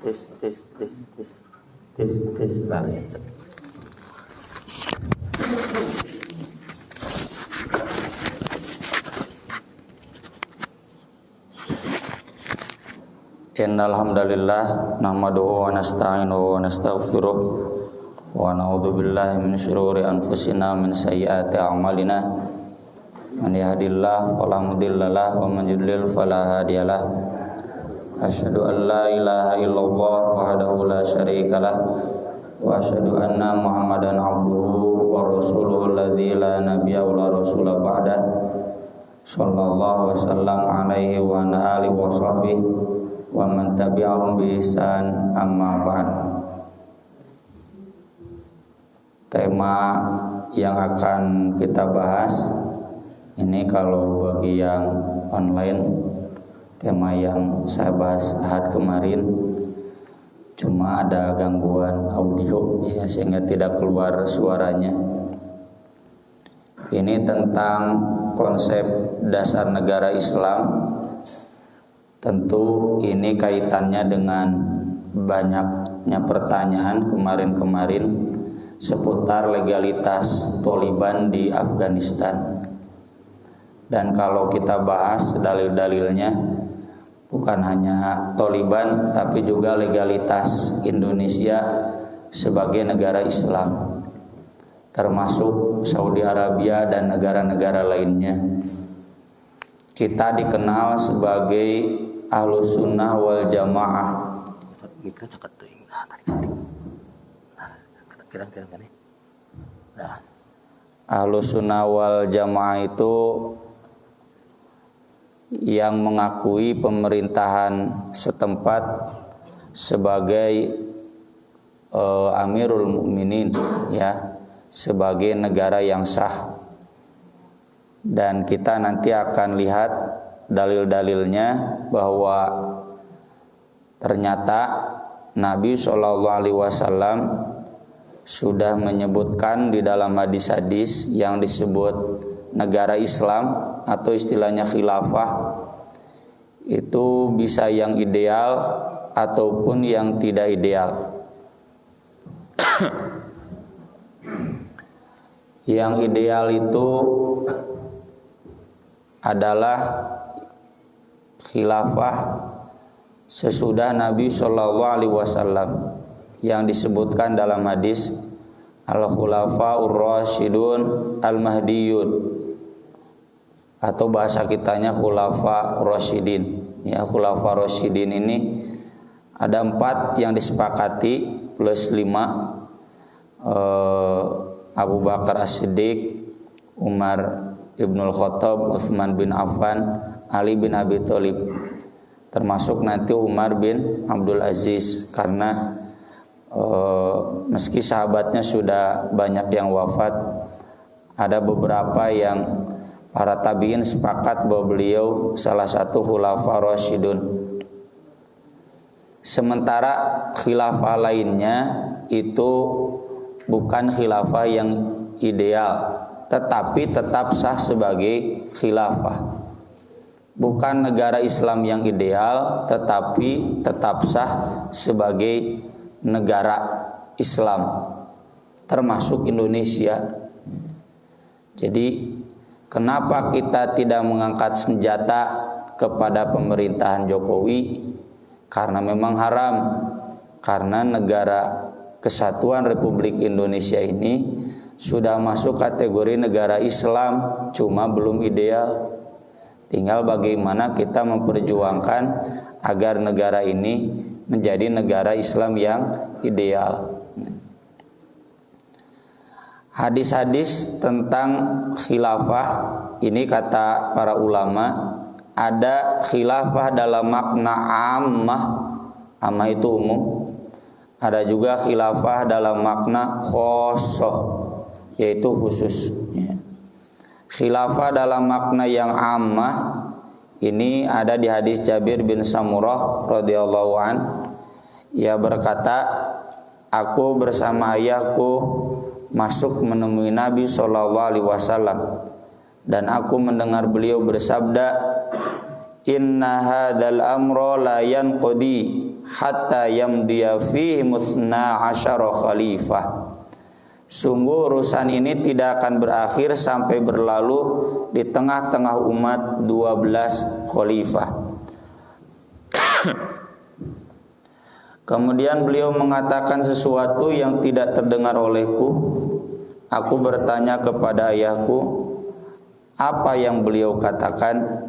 tes tes tes tes tes tes banget. Innal hamdalillah nahmaduhu wa nasta'inuhu wa nastaghfiruh wa na'udzu billahi min syururi anfusina min sayyiati a'malina man yahdihillahu fala mudhillalah wa man yudlil fala hadiyalah. Asyhadu an la ilaha illallah wahdahu la syarikalah wa asyhadu anna Muhammadan abduhu wa rasuluhu alladzi la nabiyya wa la rasula ba'dah. Sallallahu wasallam alaihi wa ala alihi wa sahbihi wa man tabi'ahum bi ihsan, amma ba'd. Tema yang akan kita bahas ini kalau bagi yang online, tema yang saya bahas Ahad kemarin cuma ada gangguan audio ya, sehingga tidak keluar suaranya. Ini tentang konsep dasar negara Islam. Tentu ini kaitannya dengan banyaknya pertanyaan kemarin-kemarin seputar legalitas Taliban di Afghanistan. Dan kalau kita bahas dalil-dalilnya, bukan hanya Taliban tapi juga legalitas Indonesia sebagai negara Islam, termasuk Saudi Arabia dan negara-negara lainnya. Kita dikenal sebagai Ahlus Sunnah wal Jamaah. Ahlus Sunnah wal Jamaah itu yang mengakui pemerintahan setempat sebagai Amirul Mukminin, ya, sebagai negara yang sah. Dan kita nanti akan lihat dalil-dalilnya bahwa ternyata Nabi SAW sudah menyebutkan di dalam hadis-hadis yang disebut negara Islam atau istilahnya khilafah itu bisa yang ideal ataupun yang tidak ideal. Yang ideal itu adalah khilafah sesudah Nabi SAW yang disebutkan dalam hadis al-khulafaur rasyidun al-mahdiyun, atau bahasa kitanya khulafa rasyidin. Ya, khulafa rasyidin ini ada 4 yang disepakati plus 5. Abu Bakar As-Siddiq, Umar Ibnul Khattab, Utsman bin Affan, Ali bin Abi Thalib, termasuk nanti Umar bin Abdul Aziz, karena meski sahabatnya sudah banyak yang wafat, ada beberapa yang para tabi'in sepakat bahwa beliau salah satu khulafa rasyidun. Sementara khilafah lainnya itu bukan khilafah yang ideal, tetapi tetap sah sebagai khilafah. Bukan negara Islam yang ideal, tetapi tetap sah sebagai negara Islam, termasuk Indonesia. Jadi kenapa kita tidak mengangkat senjata kepada pemerintahan Jokowi? Karena memang haram. Karena negara Kesatuan Republik Indonesia ini sudah masuk kategori negara Islam, cuma belum ideal. Tinggal bagaimana kita memperjuangkan agar negara ini menjadi negara Islam yang ideal. Hadis-hadis tentang khilafah ini kata para ulama, ada khilafah dalam makna ammah, ammah itu umum. Ada juga khilafah dalam makna khosoh, yaitu khusus. Khilafah dalam makna yang ammah ini ada di hadis Jabir bin Samurah radhiyallahu an. Ia berkata, aku bersama ayahku masuk menemui Nabi SAW dan aku mendengar beliau bersabda, inna hadzal amra la yanqadi hatta yamdiya fihi musna asyara khalifah. Sungguh urusan ini tidak akan berakhir sampai berlalu di tengah-tengah umat 12 khalifah. Kemudian beliau mengatakan sesuatu yang tidak terdengar olehku. Aku bertanya kepada ayahku, apa yang beliau katakan?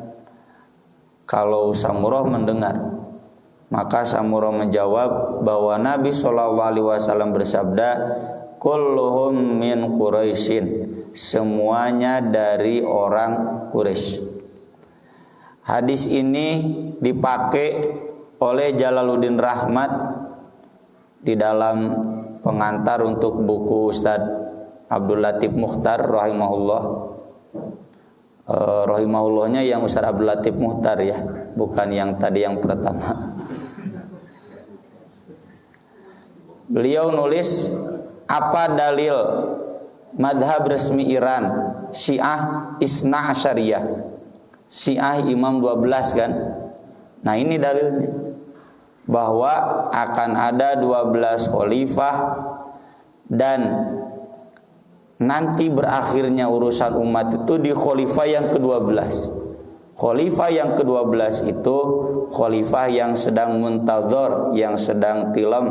Kalau Samurah mendengar, maka Samurah menjawab bahwa Nabi SAW bersabda, kulluhum min Quraisyin, semuanya dari orang Quraisy. Hadis ini dipakai oleh Jalaluddin Rahmat di dalam pengantar untuk buku Ustadz Abdul Latif Mukhtar rahimahullah. Rahimahullahnya yang Ustaz Abdul Latif Mukhtar ya, bukan yang tadi yang pertama. Beliau nulis, apa dalil madhab resmi Iran Syiah Isna Asyariyah, Syiah Imam 12 kan. Nah ini dalilnya, bahwa akan ada 12 khalifah dan nanti berakhirnya urusan umat itu di khalifah yang ke-12. Khalifah yang ke-12 itu khalifah yang sedang muntazor, yang sedang tilam,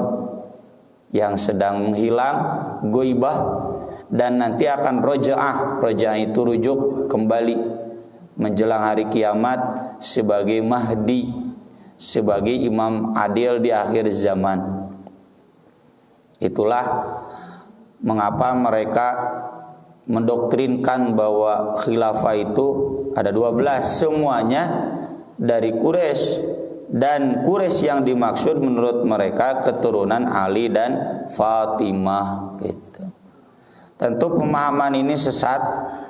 yang sedang menghilang, goibah, dan nanti akan rojaah. Rojaah itu rujuk kembali menjelang hari kiamat sebagai Mahdi, sebagai imam adil di akhir zaman. Itulah mengapa mereka mendoktrinkan bahwa khilafah itu ada 12, semuanya dari Quraisy, dan Quraisy yang dimaksud menurut mereka keturunan Ali dan Fatimah gitu. Tentu pemahaman ini sesat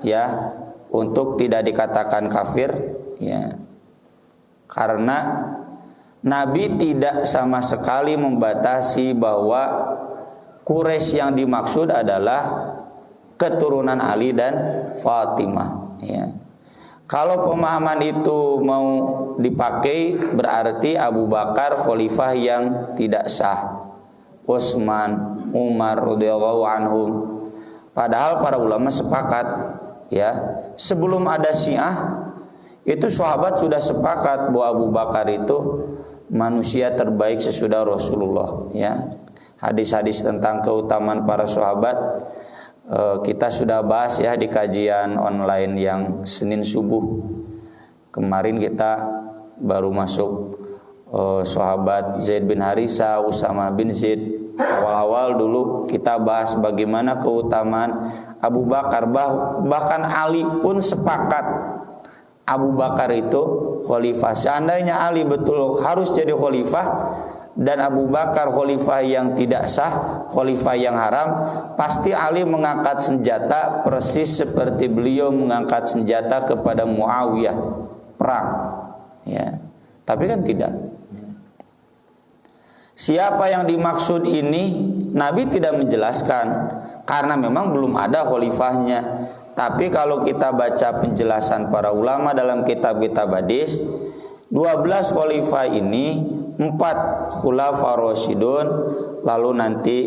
ya, untuk tidak dikatakan kafir ya. Karena Nabi tidak sama sekali membatasi bahwa Quraisy yang dimaksud adalah keturunan Ali dan Fatimah ya. Kalau pemahaman itu mau dipakai, berarti Abu Bakar khalifah yang tidak sah, Utsman, Umar radhiyallahu anhum. Padahal para ulama sepakat ya, sebelum ada Syiah itu sahabat sudah sepakat bahwa Abu Bakar itu manusia terbaik sesudah Rasulullah ya. Hadis-hadis tentang keutamaan para sahabat kita sudah bahas ya di kajian online yang Senin subuh. Kemarin kita baru masuk sahabat Zaid bin Harisa, Usama bin Zaid. Awal-awal dulu kita bahas bagaimana keutamaan Abu Bakar, bahkan Ali pun sepakat Abu Bakar itu khalifah. Seandainya Ali betul harus jadi khalifah dan Abu Bakar khalifah yang tidak sah, khalifah yang haram, pasti Ali mengangkat senjata persis seperti beliau mengangkat senjata kepada Muawiyah perang ya. Tapi kan tidak. Siapa yang dimaksud ini Nabi tidak menjelaskan karena memang belum ada khalifahnya. Tapi kalau kita baca penjelasan para ulama dalam kitab-kitab hadis, 12 khalifah ini 4 khulafa rasyidun, lalu nanti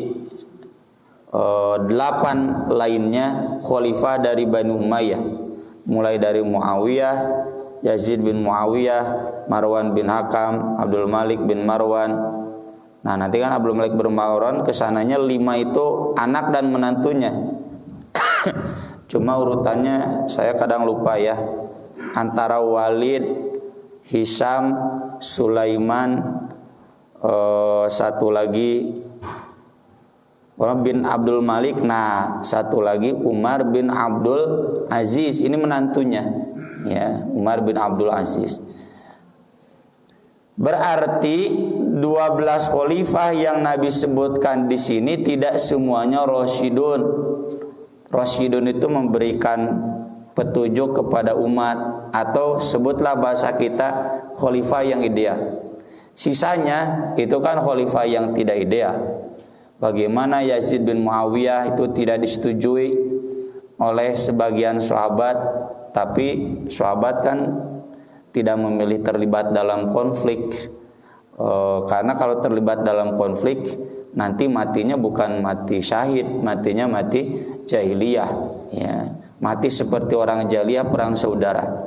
8 lainnya khalifah dari Bani Umayyah, mulai dari Muawiyah, Yazid bin Muawiyah, Marwan bin Hakam, Abdul Malik bin Marwan. Nah nanti kan Abdul Malik bin Marwan kesananya 5 itu anak dan menantunya. Cuma urutannya saya kadang lupa ya, antara Walid, Hisham, Sulaiman, satu lagi Umar bin Abdul Malik, nah satu lagi Umar bin Abdul Aziz, ini menantunya ya, Umar bin Abdul Aziz. Berarti 12 khalifah yang Nabi sebutkan di sini tidak semuanya rasyidun. Rasyidun itu memberikan petunjuk kepada umat, atau sebutlah bahasa kita khalifah yang ideal. Sisanya itu kan khalifah yang tidak ideal. Bagaimana Yazid bin Muawiyah itu tidak disetujui oleh sebagian sahabat, tapi sahabat kan tidak memilih terlibat dalam konflik. Karena kalau terlibat dalam konflik nanti matinya bukan mati syahid, matinya mati jahiliyah, ya. Mati seperti orang jahiliyah perang saudara.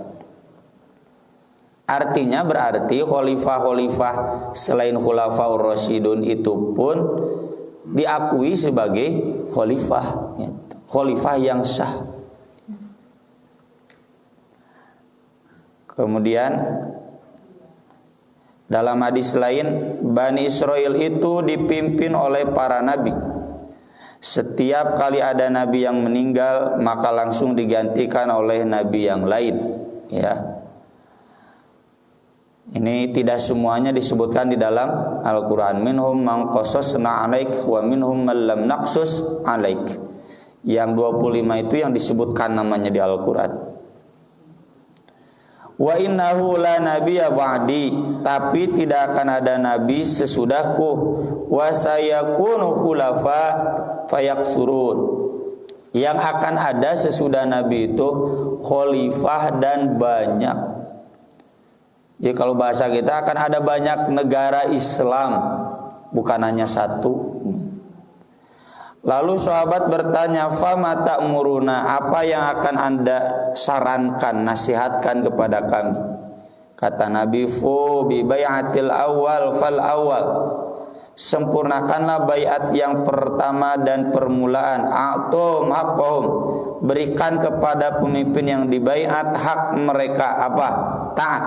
Artinya berarti khalifah-khalifah selain khulafaur rasyidun itu pun diakui sebagai khalifah, ya. Khalifah yang sah. Kemudian dalam hadis lain, Bani Israel itu dipimpin oleh para nabi. Setiap kali ada nabi yang meninggal, maka langsung digantikan oleh nabi yang lain, ya. Ini tidak semuanya disebutkan di dalam Al-Qur'an. Minhum man qasasna 'alaik wa minhum man lam naqsus 'alaik. Yang 25 itu yang disebutkan namanya di Al-Qur'an. Wa innahu la nabiyya ba'di, tapi tidak akan ada nabi sesudahku. Wa sayakunu khulafa fayaksurun, yang akan ada sesudah nabi itu khalifah dan banyak. Jadi kalau bahasa kita akan ada banyak negara Islam, bukan hanya satu. Lalu sahabat bertanya, "Fama ta'muruna?" Apa yang akan Anda sarankan, nasihatkan kepada kami? Kata Nabi, "Fu bi bai'atil awal fal awal." Sempurnakanlah baiat yang pertama dan permulaan. A'tum haqqahum. Berikan kepada pemimpin yang dibaiat hak mereka apa? Taat.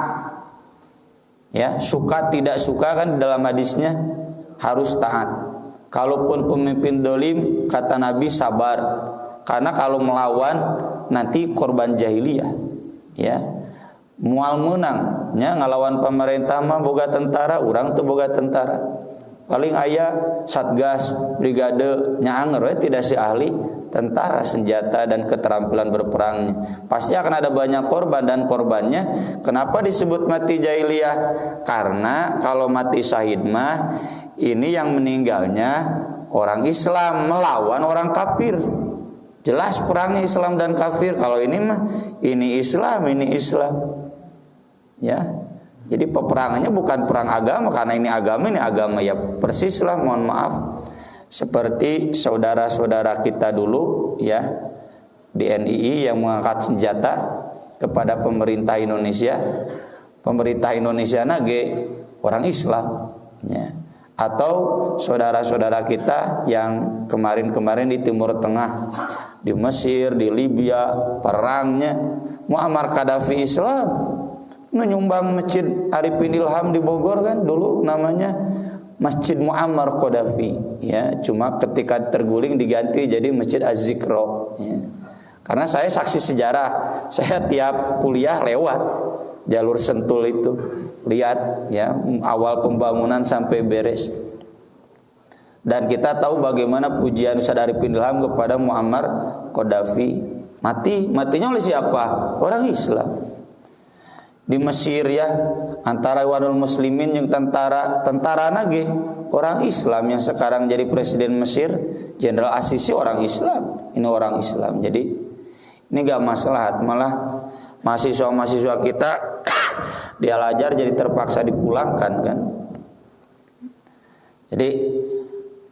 Ya, suka tidak suka kan dalam hadisnya harus taat. Kalaupun pemimpin dolim, kata Nabi, sabar. Karena kalau melawan nanti korban jahiliyah, ya. Mual menang, ya, ngelawan pemerintah mah boga tentara, urang teu boga tentara. Paling aya satgas, brigade, nyanger we tidak si ahli tentara, senjata dan keterampilan berperangnya. Pasti akan ada banyak korban, dan korbannya kenapa disebut mati jahiliyah? Karena kalau mati syahid mah ini yang meninggalnya orang Islam melawan orang kafir. Jelas perangnya Islam dan kafir. Kalau ini mah ini Islam, ini Islam. Ya. Jadi peperangannya bukan perang agama, karena ini agama ya persislah, mohon maaf. Seperti saudara-saudara kita dulu, ya, di NII yang mengangkat senjata kepada pemerintah Indonesia. Pemerintah Indonesia nage orang Islam, ya. Atau saudara-saudara kita yang kemarin-kemarin di Timur Tengah, di Mesir, di Libya, perangnya Muammar Gaddafi Islam, menyumbang Masjid Arifin Ilham di Bogor kan dulu namanya Masjid Muammar Gaddafi, ya. Cuma ketika terguling diganti jadi Masjid Az-Zikro, ya. Karena saya saksi sejarah, saya tiap kuliah lewat jalur Sentul itu, lihat, ya, awal pembangunan sampai beres. Dan kita tahu bagaimana pujian Ustaz Arifin Ilham kepada Muammar Gaddafi. Matinya oleh siapa? Orang Islam. Di Mesir, ya, antara Ikhwanul Muslimin yang tentara nage orang Islam, yang sekarang jadi presiden Mesir Jenderal As-Sisi orang Islam. Ini orang Islam. Jadi ini gak masalah, malah mahasiswa-mahasiswa kita dia Al-Azhar jadi terpaksa dipulangkan kan. Jadi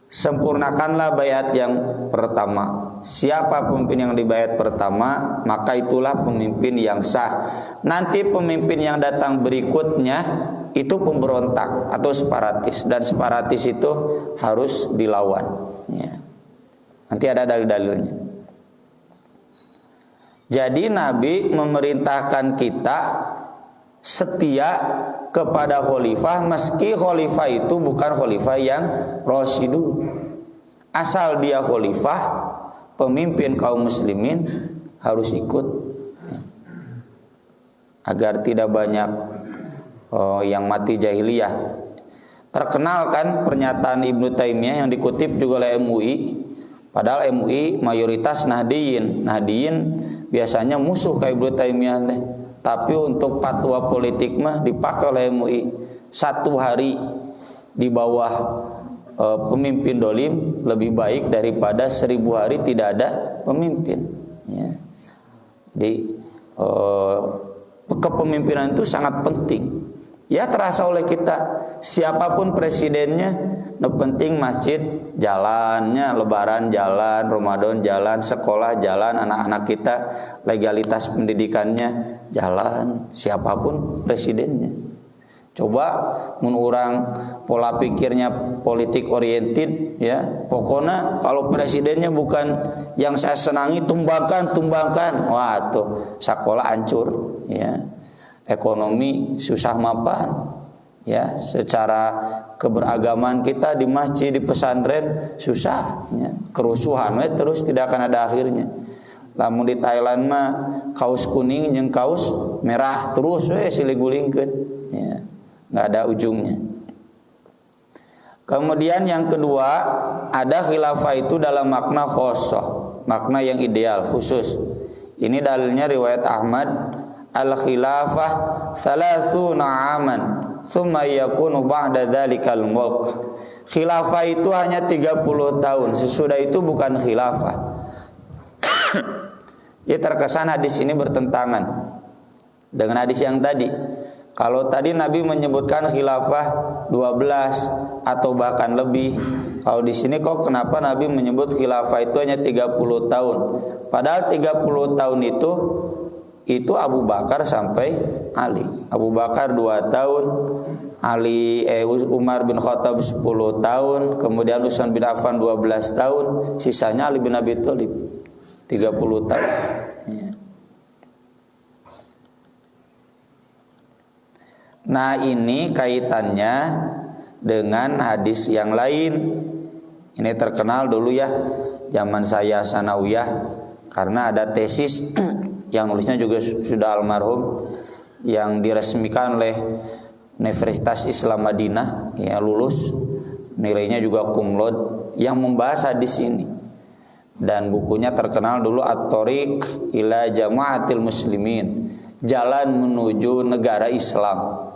sempurnakanlah baiat yang pertama. Siapa pemimpin yang dibaiat pertama, maka itulah pemimpin yang sah. Nanti pemimpin yang datang berikutnya itu pemberontak atau separatis, dan separatis itu harus dilawan, ya. Nanti ada dalil-dalilnya. Jadi Nabi memerintahkan kita setia kepada khalifah, meski khalifah itu bukan khalifah yang rasyidun. Asal dia khalifah, pemimpin kaum muslimin harus ikut, agar tidak banyak yang mati jahiliyah. Terkenal kan pernyataan Ibnu Taimiyah yang dikutip juga oleh MUI. Padahal MUI mayoritas Nahdiyin biasanya musuh kayak Ibnu Taimiyah teh. Tapi untuk fatwa politik mah dipakai oleh MUI. 1 hari di bawah pemimpin dolim lebih baik daripada 1000 hari tidak ada pemimpin, ya. Jadi kepemimpinan itu sangat penting. Ya terasa oleh kita, siapapun presidennya, no penting masjid jalannya, lebaran jalan, Ramadan jalan, sekolah jalan, anak-anak kita legalitas pendidikannya jalan, siapapun presidennya. Coba mun urang pola pikirnya politik oriented ya, pokoknya kalau presidennya bukan yang saya senangi tumbangkan, wah tuh sekolah hancur ya. Ekonomi susah mapan ya, secara keberagaman kita di masjid, di pesantren susah ya. Kerusuhan terus tidak akan ada akhirnya. Lamun di Thailand mah kaos kuning jeung kaos merah terus siligulingkeun ya, nggak ada ujungnya. Kemudian yang kedua, ada khilafah itu dalam makna khosoh, makna yang ideal khusus. Ini dalilnya riwayat Ahmad, al-khilafah 30 aman thumma yakunu ba'da dzalikal mulk. Khilafah itu hanya 30 tahun, sesudah itu bukan khilafah. Ya terkesan hadis ini bertentangan dengan hadis yang tadi. Kalau tadi Nabi menyebutkan khilafah 12 atau bahkan lebih, kalau di sini kok kenapa Nabi menyebut khilafah itu hanya 30 tahun? Padahal 30 tahun itu Abu Bakar sampai Ali. Abu Bakar 2 tahun, Umar bin Khattab 10 tahun, kemudian Utsman bin Affan 12 tahun, sisanya Ali bin Abi Thalib 30 tahun. Ya. Nah, ini kaitannya dengan hadis yang lain. Ini terkenal dulu ya, zaman saya sanawiyah, karena ada tesis yang nulisnya juga sudah almarhum, yang diresmikan oleh Universitas Islam Madinah, ya lulus, nilainya juga cum laude, yang membahas hadis ini. Dan bukunya terkenal dulu, At-Thariq ila Jama'atil Muslimin, jalan menuju negara Islam.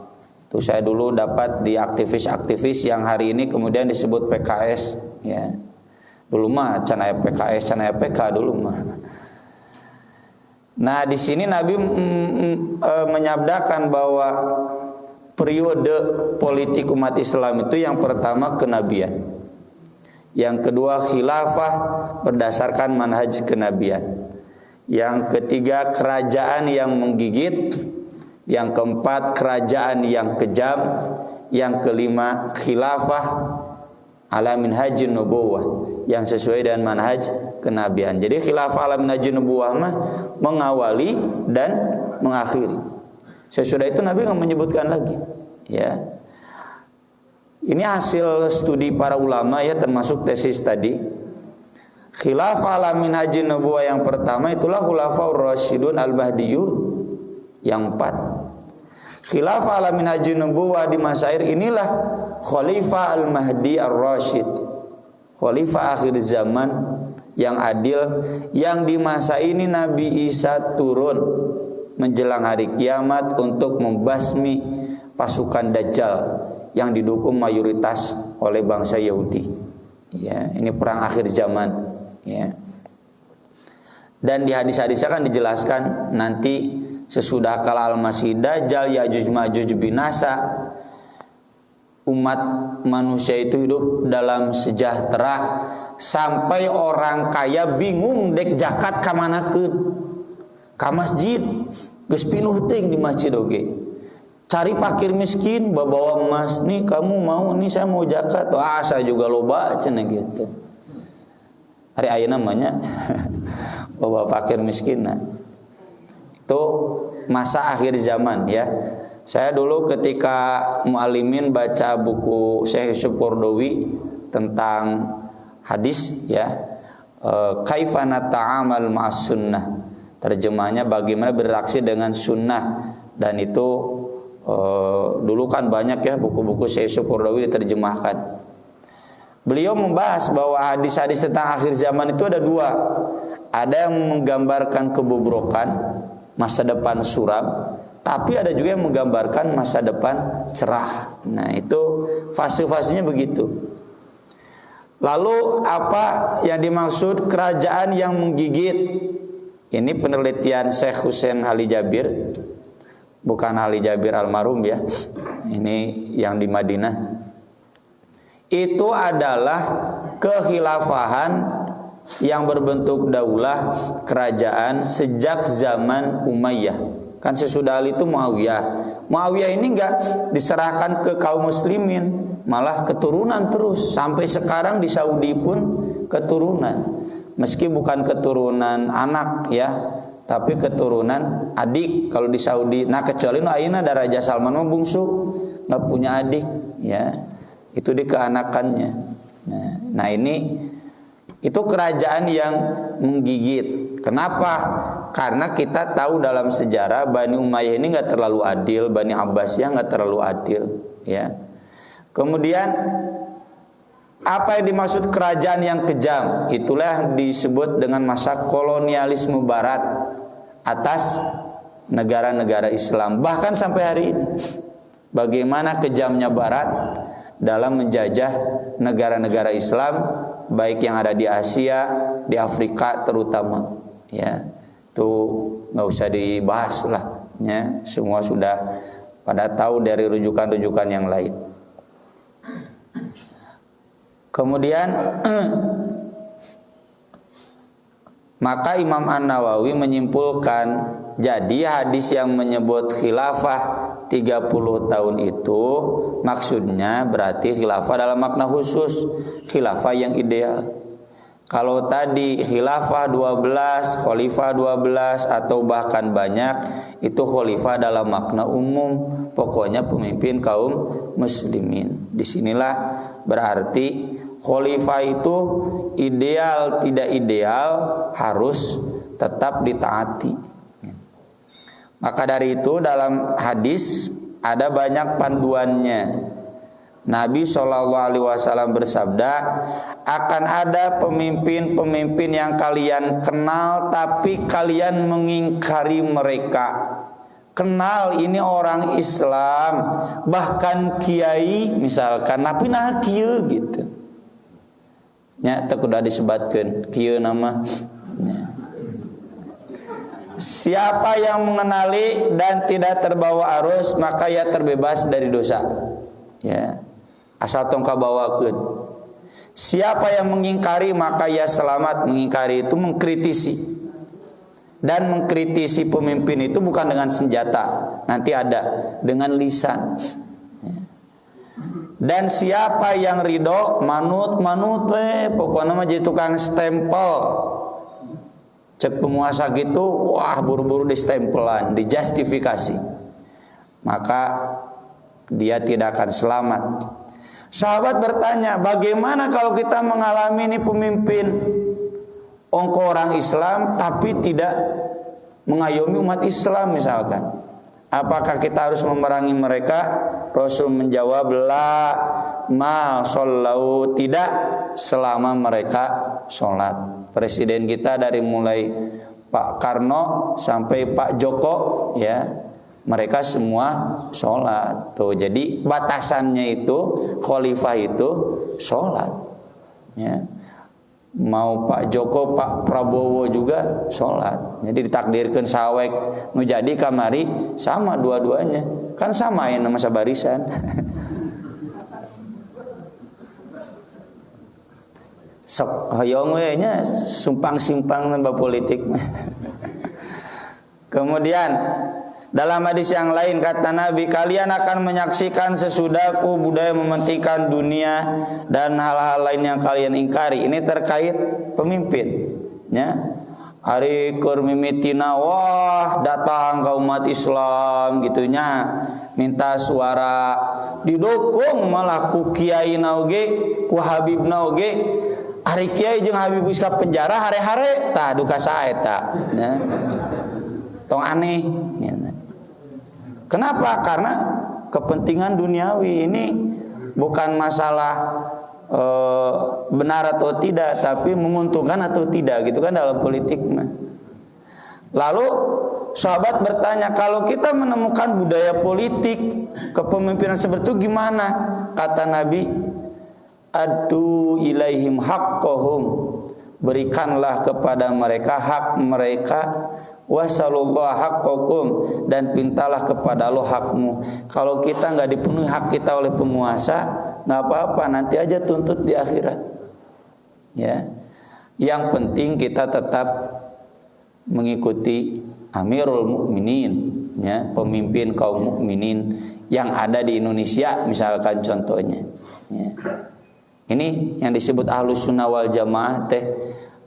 Itu saya dulu dapat di aktivis-aktivis yang hari ini kemudian disebut PKS, ya. Dulu mah canaya PKS, canaya PK dulu mah. Nah, di sini Nabi menyabdakan bahwa periode politik umat Islam itu yang pertama kenabian, yang kedua khilafah berdasarkan manhaj kenabian, yang ketiga kerajaan yang menggigit, yang keempat kerajaan yang kejam, yang kelima khilafah ala minhajin nubuwah, yang sesuai dengan manhaj kenabian. Jadi khilafah ala minhajin nubuwah mah mengawali dan mengakhiri. Sesudah itu Nabi nggak menyebutkan lagi. Ya, ini hasil studi para ulama ya, termasuk tesis tadi. Khilafah ala minhajin nubuwah yang pertama itulah khulafaur rasyidun al-mahdiyun, yang 4. Khilafah ala minhajin nubuwah di masa akhir inilah Khalifah al-Mahdi ar-Rasyid, Khalifah akhir zaman yang adil, yang di masa ini Nabi Isa turun menjelang hari kiamat untuk membasmi pasukan Dajjal yang didukung mayoritas oleh bangsa Yahudi. Ya, ini perang akhir zaman. Ya. Dan di hadis-hadisnya kan dijelaskan nanti sesudah kala al-Masih Dajjal, Ya'juj Ma'juj binasa, umat manusia itu hidup dalam sejahtera sampai orang kaya bingung dek zakat ka manakeun, ka masjid geus pinuh teuing di masjid oge, cari fakir miskin bawa emas, nih kamu mau, nih saya mau zakat, wah saya juga loba cenah gitu. Hari aya namanya bawa fakir miskin. Nah, itu masa akhir zaman ya. Saya dulu ketika muallimin baca buku Syekh Yusuf Qaradawi tentang hadis ya, kaifa nata'amal ma'as sunnah, terjemahnya bagaimana beraksi dengan sunnah. Dan itu dulu kan banyak ya buku-buku Syekh Yusuf Qaradawi diterjemahkan. Beliau membahas bahwa hadis-hadis tentang akhir zaman itu ada 2. Ada yang menggambarkan kebobrokan, masa depan suram, tapi ada juga yang menggambarkan masa depan cerah. Nah, itu fase-fasenya begitu. Lalu apa yang dimaksud kerajaan yang menggigit? Ini penelitian Syekh Husain Ali Jabir. bukan Ali Jabir almarhum ya. Ini yang di Madinah. Itu adalah kekhilafahan yang berbentuk daulah kerajaan sejak zaman Umayyah. Kan sesudah Ali itu Muawiyah. Muawiyah ini enggak diserahkan ke kaum muslimin, malah keturunan terus sampai sekarang di Saudi pun keturunan. Meski bukan keturunan anak ya, tapi keturunan adik kalau di Saudi. Nah kecuali ayeuna ada Raja Salman mah bungsu, enggak punya adik ya. Itu di keanakannya. Nah ini itu kerajaan yang menggigit. Kenapa? Karena kita tahu dalam sejarah Bani Umayyah ini nggak terlalu adil, Bani Abbasiyah nggak terlalu adil, ya. Kemudian apa yang dimaksud kerajaan yang kejam? Itulah yang disebut dengan masa kolonialisme Barat atas negara-negara Islam. Bahkan sampai hari ini, bagaimana kejamnya Barat dalam menjajah negara-negara Islam, baik yang ada di Asia, di Afrika terutama, ya. Itu nggak usah dibahas lah, ya. Semua sudah pada tahu dari rujukan-rujukan yang lain. Kemudian maka Imam An-Nawawi menyimpulkan, jadi hadis yang menyebut khilafah 30 tahun itu maksudnya berarti khilafah dalam makna khusus, khilafah yang ideal. Kalau tadi khilafah 12, khalifah 12 atau bahkan banyak, itu khalifah dalam makna umum, pokoknya pemimpin kaum muslimin. Disinilah berarti khalifah itu ideal tidak ideal harus tetap ditaati. Maka dari itu dalam hadis ada banyak panduannya. Nabi SAW bersabda, akan ada pemimpin-pemimpin yang kalian kenal tapi kalian mengingkari mereka. Kenal ini orang Islam, bahkan kiai misalkan, tapi nah kieu gitu. Ya, tak udah disebutkan kieu nama. Ya. Siapa yang mengenali dan tidak terbawa arus, maka ia terbebas dari dosa. Ya. Asal tong kabawakeun. Siapa yang mengingkari, maka ia selamat. Mengingkari itu mengkritisi. Dan mengkritisi pemimpin itu bukan dengan senjata, nanti ada dengan lisan. Dan siapa yang ridho, manut pokoknya mah jadi tukang stempel. Cek penguasa gitu, wah buru-buru di stempelan, dijustifikasi, maka dia tidak akan selamat. Sahabat bertanya, bagaimana kalau kita mengalami ini pemimpin orang Islam tapi tidak mengayomi umat Islam misalkan, apakah kita harus memerangi mereka? Rasul menjawab, la ma shollau, tidak selama mereka sholat. Presiden kita dari mulai Pak Karno sampai Pak Joko, ya, mereka semua sholat. Tuh, jadi batasannya itu khalifah itu sholat. Ya. Mau Pak Joko, Pak Prabowo juga sholat. Jadi ditakdirkan sawek nu jadi kamari sama dua-duanya. Kan sama ya nama sabarisan. Sok hoyong we nya sumpang-simpang nambah politik. Kemudian dalam hadis yang lain kata Nabi, kalian akan menyaksikan sesudahku budaya mementingkan dunia dan hal-hal lain yang kalian ingkari. Ini terkait pemimpin, ya. Ari keur mimitina, wah datang ke umat Islam gitunya, minta suara, didukung malah ku kiai oge, ku habib oge. Ari kiai jeung habib geus ka penjara hare-hare, tah duka saeta, ya. Tong aneh, ya. Kenapa? Karena kepentingan duniawi. Ini bukan masalah benar atau tidak, tapi menguntungkan atau tidak, gitu kan dalam politik. Lalu sahabat bertanya, kalau kita menemukan budaya politik kepemimpinan seperti itu gimana? Kata Nabi, adu ilaihim haqqahum, berikanlah kepada mereka hak mereka, wasallallahu haqqakum, dan pintalah kepada Allah hakmu. Kalau kita nggak dipenuhi hak kita oleh penguasa, nggak apa-apa, nanti aja tuntut di akhirat. Ya, yang penting kita tetap mengikuti Amirul Mukminin, ya, pemimpin kaum mukminin yang ada di Indonesia, misalkan contohnya. Ya. Ini yang disebut Ahlus Sunnah wal Jamaah teh,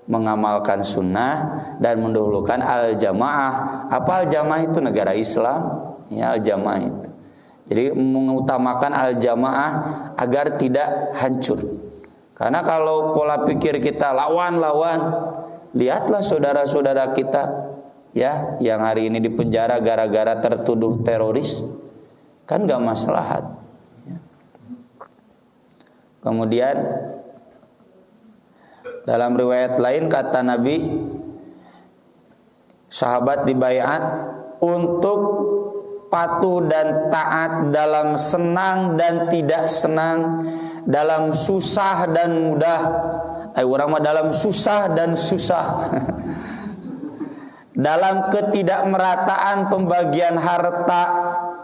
mengamalkan sunnah dan mendahulukan al-jamaah. Apa al-jamaah itu? Negara Islam, ya, al-jamaah itu. Jadi mengutamakan al-jamaah agar tidak hancur. Karena kalau pola pikir kita lawan-lawan, lihatlah saudara-saudara kita, ya, yang hari ini dipenjara gara-gara tertuduh teroris, kan gak maslahat. Kemudian dalam riwayat lain kata Nabi, sahabat dibaiat untuk patuh dan taat dalam senang dan tidak senang, dalam susah dan mudah. Urang mah dalam susah dan susah. Dalam ketidakmerataan pembagian harta,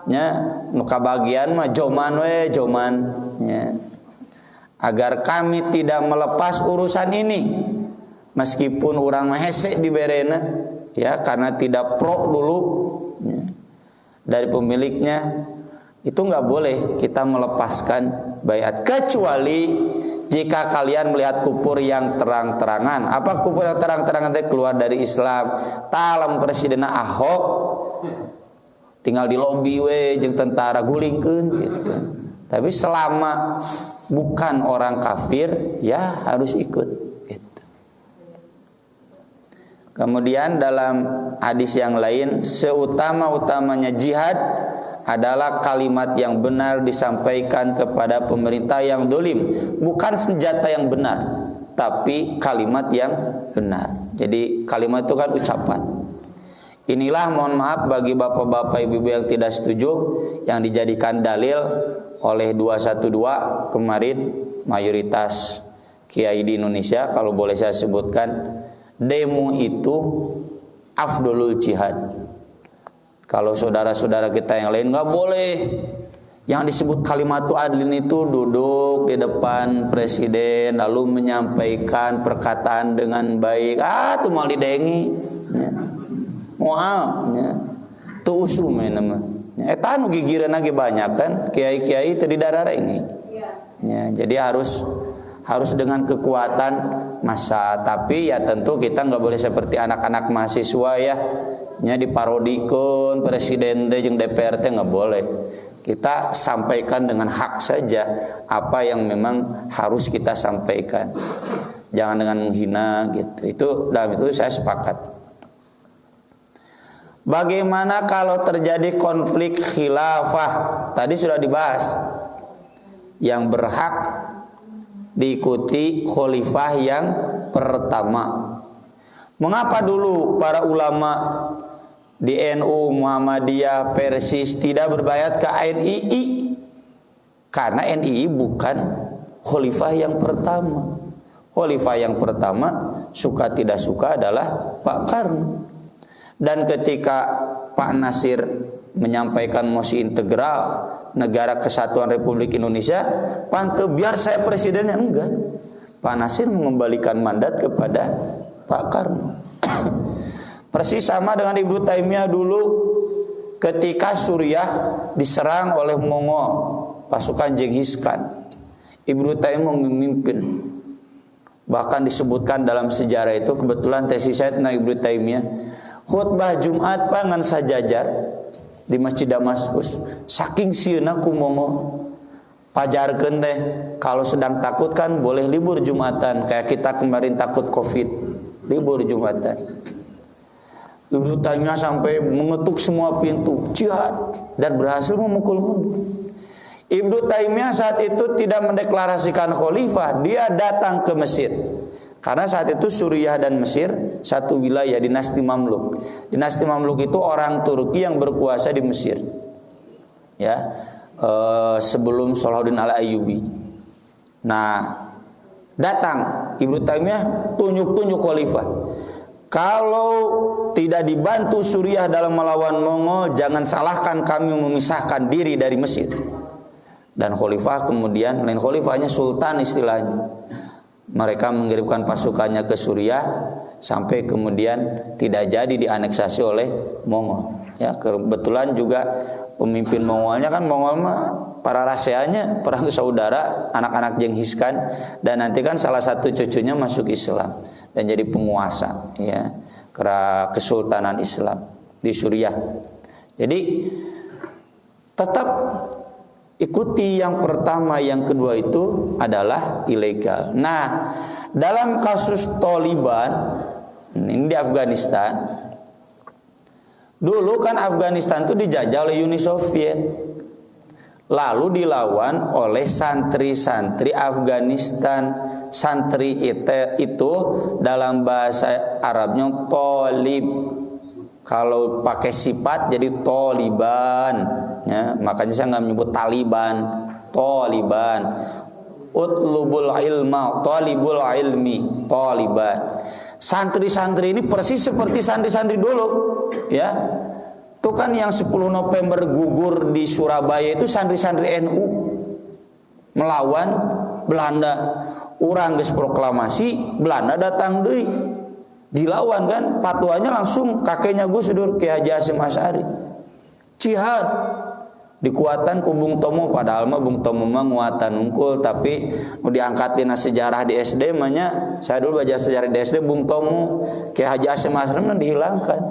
nya nu kabagian mah joman we joman, nya. Agar kami tidak melepas urusan ini meskipun orang hese diberena, ya, karena tidak pro dulu, ya, dari pemiliknya. Itu nggak boleh kita melepaskan baiat, kecuali jika kalian melihat kufur yang terang-terangan. Apa kufur yang terang-terangan? Keluar dari Islam. Talam Presiden Ahok tinggal di lobi we jeung tentara gulingkeun gitu. Tapi selama bukan orang kafir, ya harus ikut gitu. Kemudian dalam hadis yang lain, seutama-utamanya jihad adalah kalimat yang benar disampaikan kepada pemerintah yang dolim. Bukan senjata yang benar, tapi kalimat yang benar. Jadi kalimat itu kan ucapan. Inilah, mohon maaf bagi bapak-bapak ibu-ibu yang tidak setuju, yang dijadikan dalil oleh 212 kemarin mayoritas kiai di Indonesia. Kalau boleh saya sebutkan, demo itu afdolul jihad. Kalau saudara-saudara kita yang lain nggak boleh. Yang disebut kalimatu adlin itu duduk di depan presiden lalu menyampaikan perkataan dengan baik. Tuh mal didengi, ya. Moal, ya. Tuh usum ya nama. Eta nu gigireun lagi banyak kan kiai-kiai teu didarareng. Ya, jadi harus dengan kekuatan massa, tapi ya tentu kita nggak boleh seperti anak-anak mahasiswa ya. Nya diparodikeun presiden teh jeung DPR teh nggak boleh. Kita sampaikan dengan hak saja apa yang memang harus kita sampaikan. Jangan dengan menghina gitu. Itu dalam itu saya sepakat. Bagaimana kalau terjadi konflik khilafah? Tadi sudah dibahas. Yang berhak diikuti khalifah yang pertama. Mengapa dulu para ulama di NU, Muhammadiyah, Persis tidak berbaiat ke NII? Karena NII bukan khalifah yang pertama. Khalifah yang pertama, suka tidak suka, adalah Pak Karno. Dan ketika Pak Nasir menyampaikan mosi integral Negara Kesatuan Republik Indonesia, pantes biar saya presidennya, enggak. Pak Nasir mengembalikan mandat kepada Pak Karno. Persis sama dengan Ibnu Taimiyah dulu ketika Suriah diserang oleh Mongol, pasukan Genghis Khan. Ibnu Taimiyah memimpin. Bahkan disebutkan dalam sejarah itu, kebetulan tesis saya tentang Ibnu Taimiyah, khutbah Jumat pangan sajajar di Masjid Damaskus. Saking sieuna ku Mongol, pajarkeun teh kalau sedang takut kan boleh libur Jumatan, kayak kita kemarin takut Covid, libur Jumatan. Ibnu Taimiyah sampai mengetuk semua pintu jihad dan berhasil memukul mundur. Ibnu Taimiyah saat itu tidak mendeklarasikan khalifah, dia datang ke Mesir. Karena saat itu Suriah dan Mesir satu wilayah, dinasti Mamluk. Dinasti Mamluk itu orang Turki yang berkuasa di Mesir. Ya, sebelum Salahuddin Al-Ayyubi. Nah, datang Ibnu Taimiyah tunjuk-tunjuk khalifah. Kalau tidak dibantu Suriah dalam melawan Mongol, jangan salahkan kami memisahkan diri dari Mesir. Dan khalifah kemudian, lain khalifahnya sultan istilahnya, mereka mengirimkan pasukannya ke Suriah sampai kemudian tidak jadi dianeksasi oleh Mongol. Ya, kebetulan juga pemimpin Mongolnya kan Mongol mah para rasyanya perang saudara, anak-anak Genghis Khan, dan nanti kan salah satu cucunya masuk Islam dan jadi penguasa, ya, kesultanan Islam di Suriah. Jadi tetap ikuti yang pertama, yang kedua itu adalah ilegal. Nah, dalam kasus Taliban ini di Afghanistan, dulu kan Afghanistan itu dijajah oleh Uni Soviet, lalu dilawan oleh santri-santri Afghanistan. Santri itu dalam bahasa Arabnya Talib, kalau pakai sifat jadi Taliban, ya, makanya saya nggak menyebut Taliban, Taliban. Utlubul ilma, talibul ilmi, Taliban. Santri-santri ini persis seperti santri-santri dulu, ya. Itu kan yang 10 November gugur di Surabaya itu santri-santri NU melawan Belanda. Urang geus proklamasi, Belanda datang deui. Dilawan kan, fatwanya langsung kakeknya Gus Dur, Ki Haji Hasyim Asy'ari. Jihad dikuatan ku Bung Tomo, padahal mah Bung Tomo mah nguatan unggul, tapi mau diangkat dina sejarah di SD mah nya, saya dulu belajar sejarah di SD, Bung Tomo, Ki Haji Hasyim Asy'ari mah dihilangkan.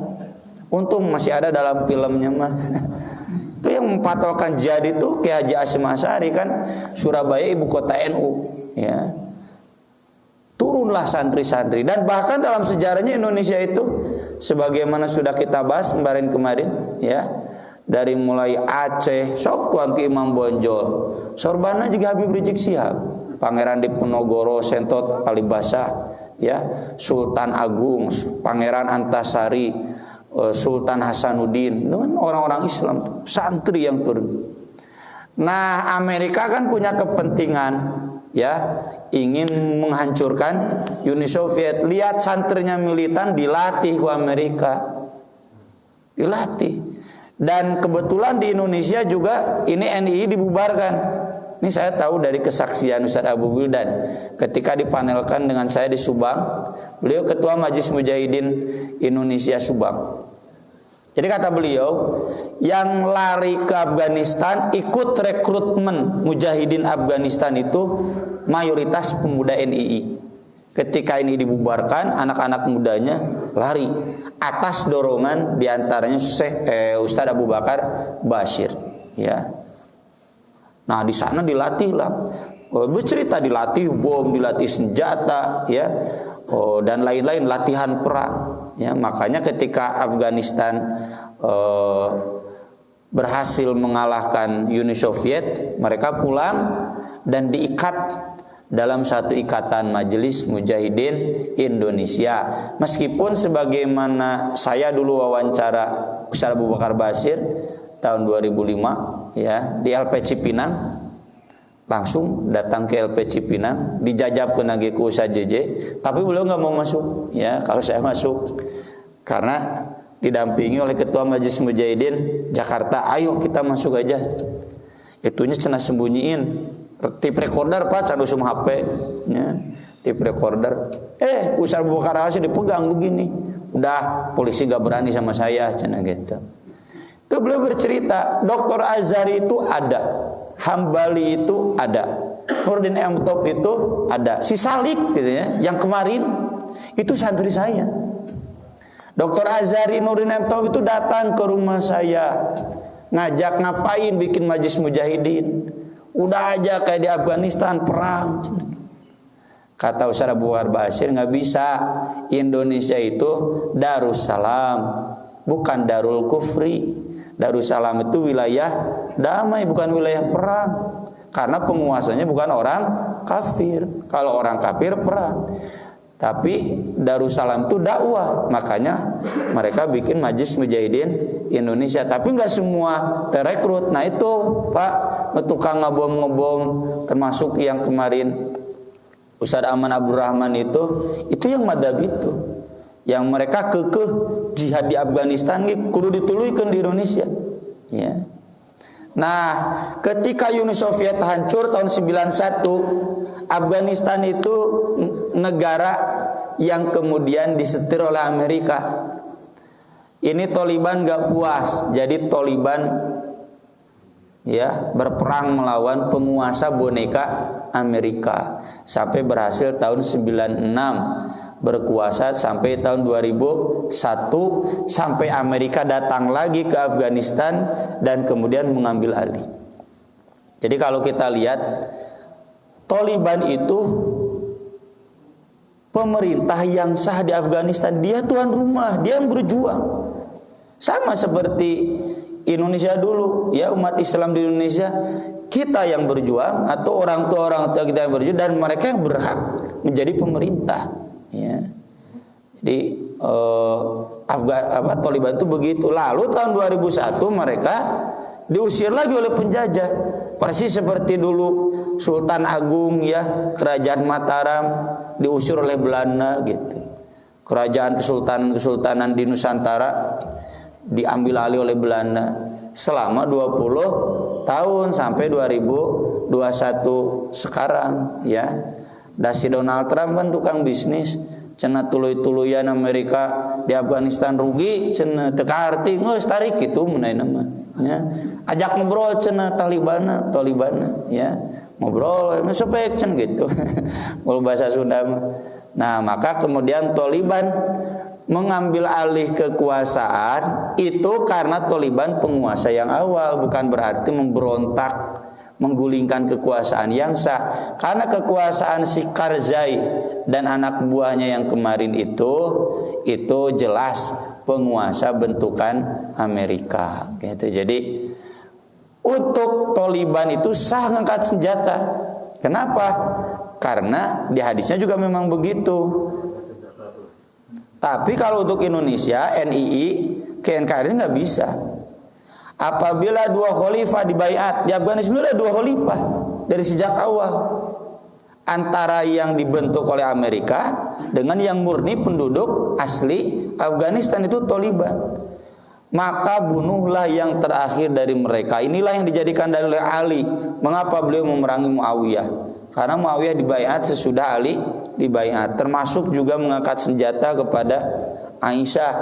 Untung masih ada dalam filmnya mah. Itu yang memfatwakan jihad itu Ki Haji Hasyim Asy'ari kan, Surabaya ibu kota NU, ya. Turunlah santri-santri, dan bahkan dalam sejarahnya Indonesia itu sebagaimana sudah kita bahas kemarin, ya, dari mulai Aceh sok tuan ke Imam Bonjol, sorbana juga Habib Rizik Syihab, Pangeran Diponegoro, Sentot Alibasa, ya, Sultan Agung, Pangeran Antasari, Sultan Hasanuddin, orang-orang Islam, santri yang turun. Nah, Amerika kan punya kepentingan, ya, ingin menghancurkan Uni Soviet. Lihat santrinya militan dilatih ke Amerika, dilatih. Dan kebetulan di Indonesia juga ini NII dibubarkan. Ini saya tahu dari kesaksian Ustaz Abu Wildan ketika dipanelkan dengan saya di Subang. Beliau ketua Majelis Mujahidin Indonesia Subang. Jadi kata beliau, yang lari ke Afghanistan ikut rekrutmen Mujahidin Afghanistan itu mayoritas pemuda NII. Ketika ini dibubarkan, anak-anak mudanya lari atas dorongan diantaranya Ustaz Abu Bakar Bashir, ya. Nah, di sana dilatihlah, bercerita dilatih bom, dilatih senjata, ya, dan lain-lain, latihan perang, ya. Makanya ketika Afghanistan berhasil mengalahkan Uni Soviet, mereka pulang dan diikat dalam satu ikatan Majelis Mujahidin Indonesia. Meskipun sebagaimana saya dulu wawancara Ustaz Abu Bakar Bashir tahun 2005, ya, di LP Cipinang, langsung datang ke LP Cipinang, dijajab ke lagi ke Ustaz JJ, tapi beliau nggak mau masuk, ya, kalau saya masuk, karena didampingi oleh Ketua Majelis Mujahidin Jakarta, ayo kita masuk aja. Itunya cenah sembunyiin, tip recorder Pak, candusum HP, ya, tip recorder. Ustaz Abu Bakar Bashir dipegang begini, udah polisi nggak berani sama saya, cenah gitu. Itu beliau bercerita, Dr. Azhari itu ada, Hambali itu ada, Nurdin M. Top itu ada, si Salik gitu, ya, yang kemarin itu santri saya. Dr. Azhari, Nurdin M. Top itu datang ke rumah saya, ngajak ngapain bikin Majelis Mujahidin. Udah aja kayak di Afghanistan perang. Kata Ustaz Abu Bakar Bashir, nggak bisa. Indonesia itu Darussalam, bukan Darul Kufri. Darussalam itu wilayah damai, bukan wilayah perang. Karena penguasanya bukan orang kafir. Kalau orang kafir perang. Tapi Darussalam itu dakwah, makanya mereka bikin Majelis Mujahidin Indonesia. Tapi nggak semua terekrut. Nah itu Pak, tukang ngebom, termasuk yang kemarin Ustaz Aman Abdurrahman itu yang madhab itu, yang mereka kekeh jihad di Afghanistan kudu dituluykeun di Indonesia. Ya. Nah, ketika Uni Soviet hancur tahun 91, Afghanistan itu negara yang kemudian disetir oleh Amerika. Ini Taliban gak puas, jadi Taliban ya berperang melawan penguasa boneka Amerika sampai berhasil tahun 96 berkuasa sampai tahun 2001 sampai Amerika datang lagi ke Afghanistan dan kemudian mengambil alih. Jadi kalau kita lihat Taliban itu pemerintah yang sah di Afghanistan, dia tuan rumah, dia yang berjuang. Sama seperti Indonesia dulu, ya umat Islam di Indonesia, kita yang berjuang atau orang tua kita yang berjuang dan mereka yang berhak menjadi pemerintah. Ya. Jadi Taliban itu begitu. Lalu tahun 2001 mereka diusir lagi oleh penjajah, persis seperti dulu Sultan Agung ya Kerajaan Mataram diusir oleh Belanda gitu. Kerajaan kesultanan di Nusantara diambil alih oleh Belanda selama 20 tahun sampai 2021 sekarang ya. Dasi Donald Trump kan tukang bisnis, cenah tuluy-tuluyan Amerika di Afghanistan rugi, cenah teu kaarti geus tarik kitu meunana mah ya. Ajak ngobrol cenah Taliban ya. Ngobrol ngesepek cenah gitu. Kalau bahasa Sunda mah. Nah, maka kemudian Taliban mengambil alih kekuasaan itu karena Taliban penguasa yang awal, bukan berarti memberontak menggulingkan kekuasaan yang sah. Karena kekuasaan si Karzai dan anak buahnya yang kemarin itu jelas penguasa bentukan Amerika gitu. Jadi untuk Taliban itu sah ngangkat senjata. Kenapa? Karena di hadisnya juga memang begitu. Tapi kalau untuk Indonesia, NII, KNKRI nggak bisa. Apabila dua khalifah dibaiat, di Afghanistan ada dua khalifah dari sejak awal. Antara yang dibentuk oleh Amerika dengan yang murni penduduk asli Afghanistan itu Taliban. Maka bunuhlah yang terakhir dari mereka. Inilah yang dijadikan dalil oleh Ali. Mengapa beliau memerangi Muawiyah? Karena Muawiyah dibaiat sesudah Ali dibaiat, termasuk juga mengangkat senjata kepada Aisyah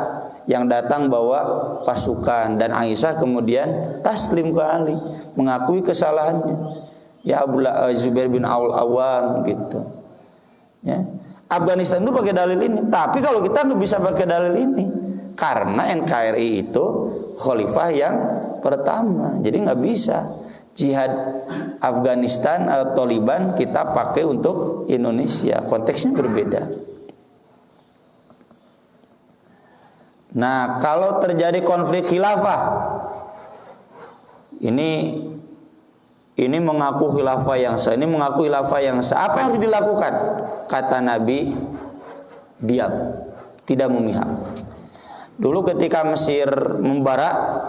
yang datang bawa pasukan, dan Aisyah kemudian taslim ke Ali, mengakui kesalahannya. Ya Abdullah Zubair bin Awam gitu. Ya. Afghanistan itu pakai dalil ini, tapi kalau kita nggak bisa pakai dalil ini karena NKRI itu khalifah yang pertama, jadi nggak bisa. Jihad Afghanistan atau Taliban kita pakai untuk Indonesia, konteksnya berbeda. Nah, kalau terjadi konflik khilafah, ini mengaku khilafah yang sah, ini mengaku khilafah yang sah. Apa yang harus dilakukan? Kata Nabi, diam, tidak memihak. Dulu ketika Mesir membara,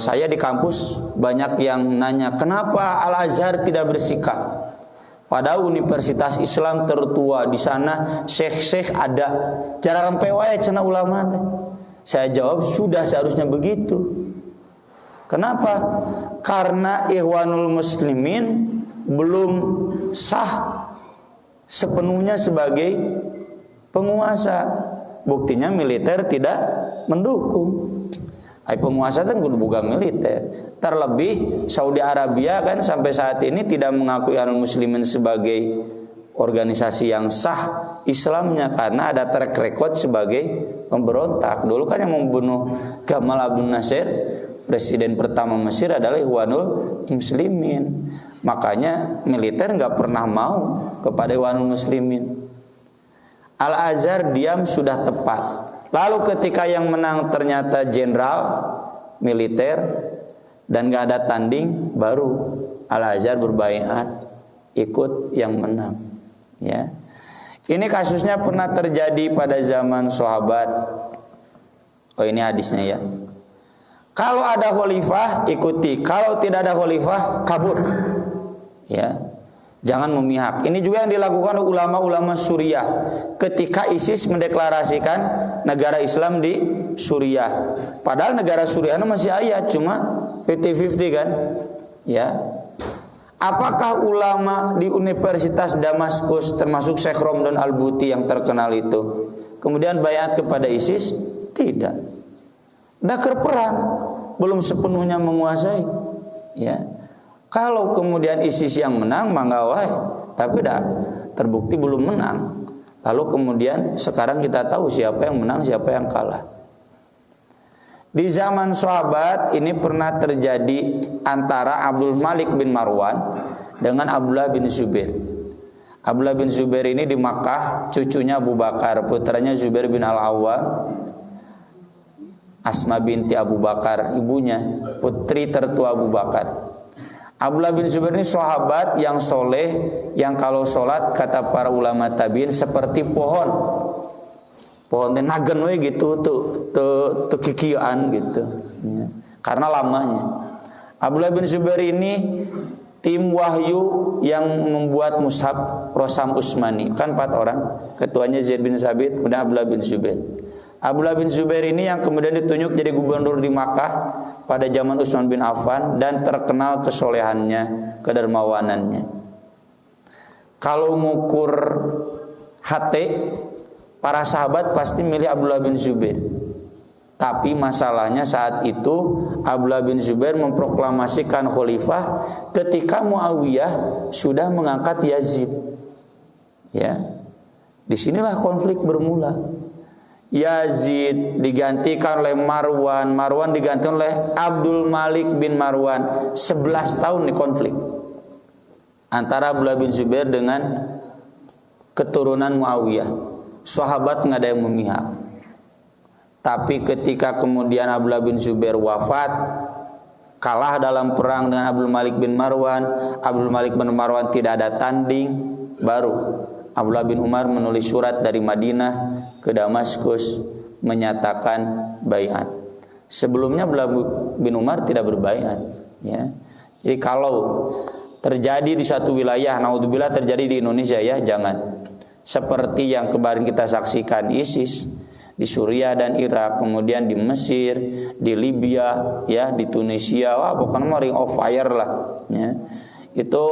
saya di kampus banyak yang nanya, kenapa Al-Azhar tidak bersikap? Padahal universitas Islam tertua di sana, syekh-syekh ada, cara rempewae cenah ulama teh. Saya jawab, sudah seharusnya begitu. Kenapa? Karena Ikhwanul Muslimin belum sah sepenuhnya sebagai penguasa. Buktinya militer tidak mendukung. Penguasa kan kudu boga militer. Terlebih Saudi Arabia kan sampai saat ini tidak mengakui Ikhwanul Muslimin sebagai organisasi yang sah Islamnya karena ada track record sebagai pemberontak. Dulu kan yang membunuh Gamal Abdel Nasser, presiden pertama Mesir, adalah Ikhwanul Muslimin. Makanya militer nggak pernah mau kepada Ikhwanul Muslimin. Al-Azhar diam sudah tepat. Lalu ketika yang menang ternyata jenderal militer dan gak ada tanding, baru Al-Azhar berbaiat ikut yang menang. Ya, ini kasusnya pernah terjadi pada zaman sahabat. Oh, ini hadisnya ya. Kalau ada khalifah ikuti, kalau tidak ada khalifah kabur. Ya, Jangan memihak. Ini juga yang dilakukan ulama-ulama Suriah ketika ISIS mendeklarasikan negara Islam di Suriah. Padahal negara Suriah masih ayat, cuma 50-50 kan? Ya. Apakah ulama di Universitas Damaskus termasuk Syekh Romdan Al-Buti yang terkenal itu kemudian bayat kepada ISIS? Tidak. Dakar perang, belum sepenuhnya menguasai. Ya. Kalau kemudian ISIS yang menang, mangga wae, tapi dah terbukti belum menang. Lalu kemudian sekarang kita tahu siapa yang menang, siapa yang kalah. Di zaman sahabat ini pernah terjadi antara Abdul Malik bin Marwan dengan Abdullah bin Zubair. Abdullah bin Zubair ini di Makkah, cucunya Abu Bakar, putranya Zubair bin Al-Awwam, Asma binti Abu Bakar, ibunya, putri tertua Abu Bakar. Abdullah bin Zubair ini sahabat yang soleh, yang kalau sholat kata para ulama tabiin seperti pohon nagen we gitu tuh kikian gitu ya. Karena lamanya Abdullah bin Zubair ini tim wahyu yang membuat mushaf Rosam Usmani, kan 4 orang, ketuanya Zaid bin Sabit, kemudian Abdullah bin Zubair. Abdullah bin Zubair ini yang kemudian ditunjuk jadi gubernur di Makkah pada zaman Utsman bin Affan dan terkenal kesolehannya, kedermawanannya. Kalau mengukur hati, para sahabat pasti milih Abdullah bin Zubair. Tapi masalahnya saat itu Abdullah bin Zubair memproklamasikan khalifah ketika Muawiyah sudah mengangkat Yazid. Ya. Disinilah konflik bermula. Yazid digantikan oleh Marwan, Marwan digantikan oleh Abdul Malik bin Marwan. 11 tahun di konflik antara Abdullah bin Zubair dengan keturunan Muawiyah. Sahabat nggak ada yang memihak. Tapi ketika kemudian Abdullah bin Zubair wafat, kalah dalam perang dengan Abdul Malik bin Marwan, Abdul Malik bin Marwan tidak ada tanding, baru Abdullah bin Umar menulis surat dari Madinah ke Damaskus menyatakan baiat. Sebelumnya Abdullah bin Umar tidak berbaiat. Ya. Jadi kalau terjadi di satu wilayah, naudzubillah terjadi di Indonesia ya, jangan. Seperti yang kemarin kita saksikan ISIS di Suriah dan Irak, kemudian di Mesir, di Libya, ya, di Tunisia, wah pokoknya ring of fire lah. Ya. Itu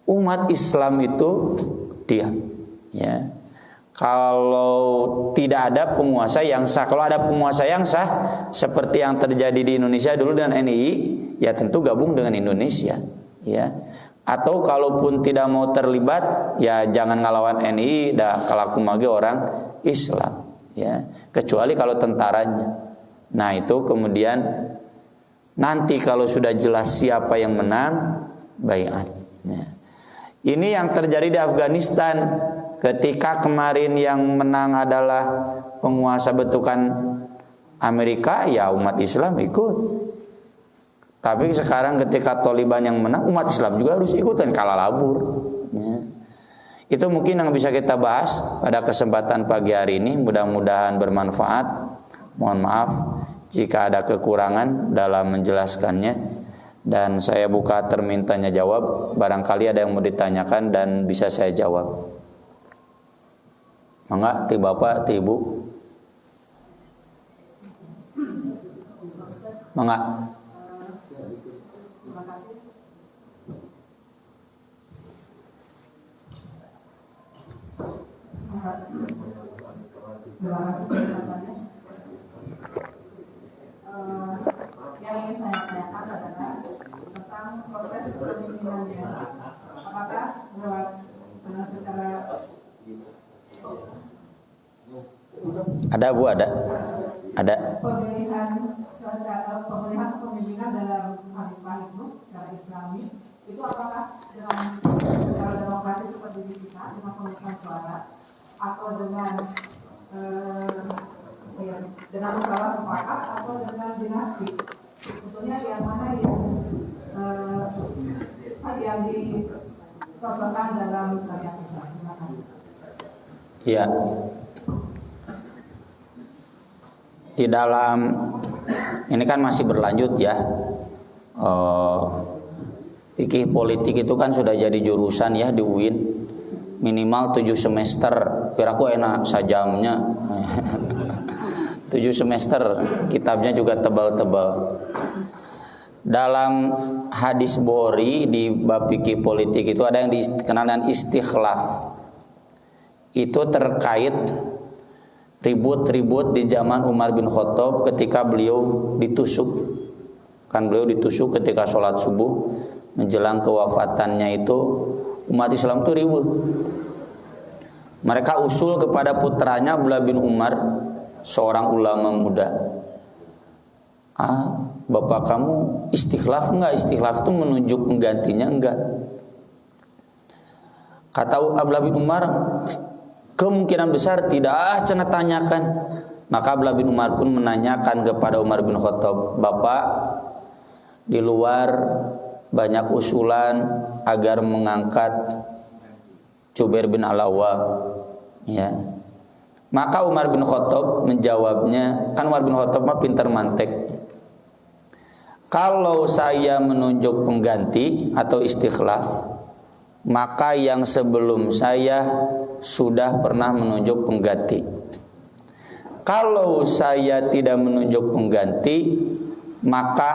umat Islam itu diam. Ya. Kalau tidak ada penguasa yang sah, kalau ada penguasa yang sah seperti yang terjadi di Indonesia dulu dengan NII, ya tentu gabung dengan Indonesia. Ya. Atau kalaupun tidak mau terlibat, ya jangan ngelawan NII, dah kalaku mage orang Islam, ya. Kecuali kalau tentaranya. Nah itu kemudian nanti kalau sudah jelas siapa yang menang, baiat. Ya. Ini yang terjadi di Afghanistan ketika kemarin yang menang adalah penguasa bentukan Amerika, ya umat Islam ikut. Tapi sekarang ketika Taliban yang menang, umat Islam juga harus ikutan, kalah labur. Ya. Itu mungkin yang bisa kita bahas pada kesempatan pagi hari ini. Mudah-mudahan bermanfaat. Mohon maaf jika ada kekurangan dalam menjelaskannya. Dan saya buka termin tanya jawab. Barangkali ada yang mau ditanyakan dan bisa saya jawab. Mangga, ti bapak, ti ibu. Mangga. Terima kasih kesempatannya. Yang ingin saya tanyakan adalah tentang proses kepemimpinannya. Apakah lewat secara ada Bu, ada pemilihan kepemimpinan dalam khalifah itu secara Islami itu apakah dengan cara demokrasi seperti di kita dengan pemilihan suara atau dengan musyawarah mufakat atau dengan dinasti? Sebetulnya yang mana yang dicontohkan dalam syariat Islam? Terima kasih. Ya. Di dalam ini kan masih berlanjut ya. Fikih politik itu kan sudah jadi jurusan ya di UIN. Minimal 7 semester. Piraku enak sajamnya. 7 semester, kitabnya juga tebal-tebal. Dalam hadis Bukhari di bab fikih politik itu ada yang dikenal dengan istikhlaf. Itu terkait ribut-ribut di zaman Umar bin Khattab ketika beliau ditusuk. Kan beliau ditusuk ketika sholat subuh. Menjelang kewafatannya itu umat Islam itu ribut. Mereka usul kepada putranya Abdullah bin Umar, seorang ulama muda. Bapak kamu istikhlaf enggak? Istikhlaf itu menunjuk penggantinya enggak? Kata Abdullah bin Umar, kemungkinan besar tidak. Cenah tanyakan. Maka Abdullah bin Umar pun menanyakan kepada Umar bin Khattab, Bapak, di luar banyak usulan agar mengangkat Jubair bin Al-Awwam, ya. Maka Umar bin Khattab menjawabnya, kan Umar bin Khattab mah pintar mantek. Kalau saya menunjuk pengganti atau istikhlaf, maka yang sebelum saya sudah pernah menunjuk pengganti. Kalau saya tidak menunjuk pengganti, maka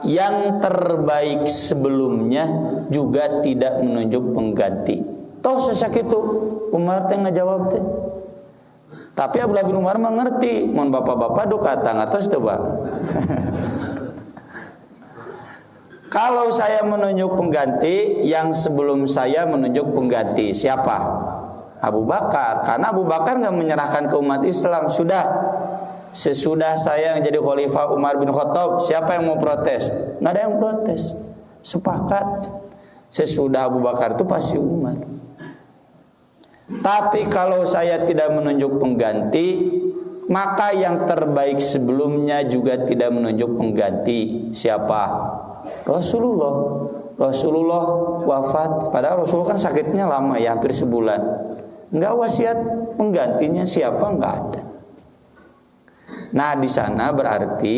yang terbaik sebelumnya juga tidak menunjuk pengganti. Toh sesak itu Umar teh ngajawab teh. Tapi Abdullah bin Umar mengerti, mun bapak-bapak do kata ngatos teu, Pak. Kalau saya menunjuk pengganti, yang sebelum saya menunjuk pengganti siapa? Abu Bakar. Karena Abu Bakar enggak menyerahkan ke umat Islam, sudah. Sesudah saya menjadi khalifah Umar bin Khattab, siapa yang mau protes? Nggak ada yang protes. Sepakat. Sesudah Abu Bakar itu pasti Umar. Tapi kalau saya tidak menunjuk pengganti, maka yang terbaik sebelumnya juga tidak menunjuk pengganti. Siapa? Rasulullah. Rasulullah wafat. Padahal Rasulullah kan sakitnya lama ya, hampir sebulan. Nggak wasiat penggantinya siapa? Nggak ada. Nah di sana berarti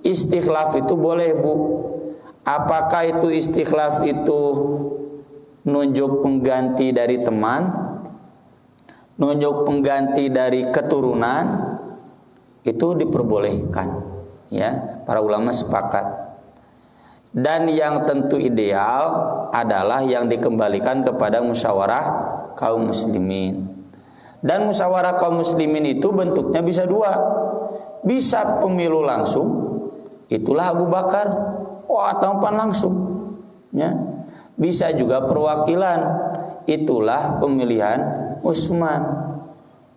istikhlaf itu boleh, Bu. Apakah itu istikhlaf itu nunjuk pengganti dari teman, nunjuk pengganti dari keturunan, itu diperbolehkan, ya. Para ulama sepakat. Dan yang tentu ideal adalah yang dikembalikan kepada musyawarah kaum muslimin. Dan musyawarah kaum muslimin itu bentuknya bisa dua. Bisa pemilu langsung, itulah Abu Bakar, tampan langsung, ya. Bisa juga perwakilan, itulah pemilihan Utsman.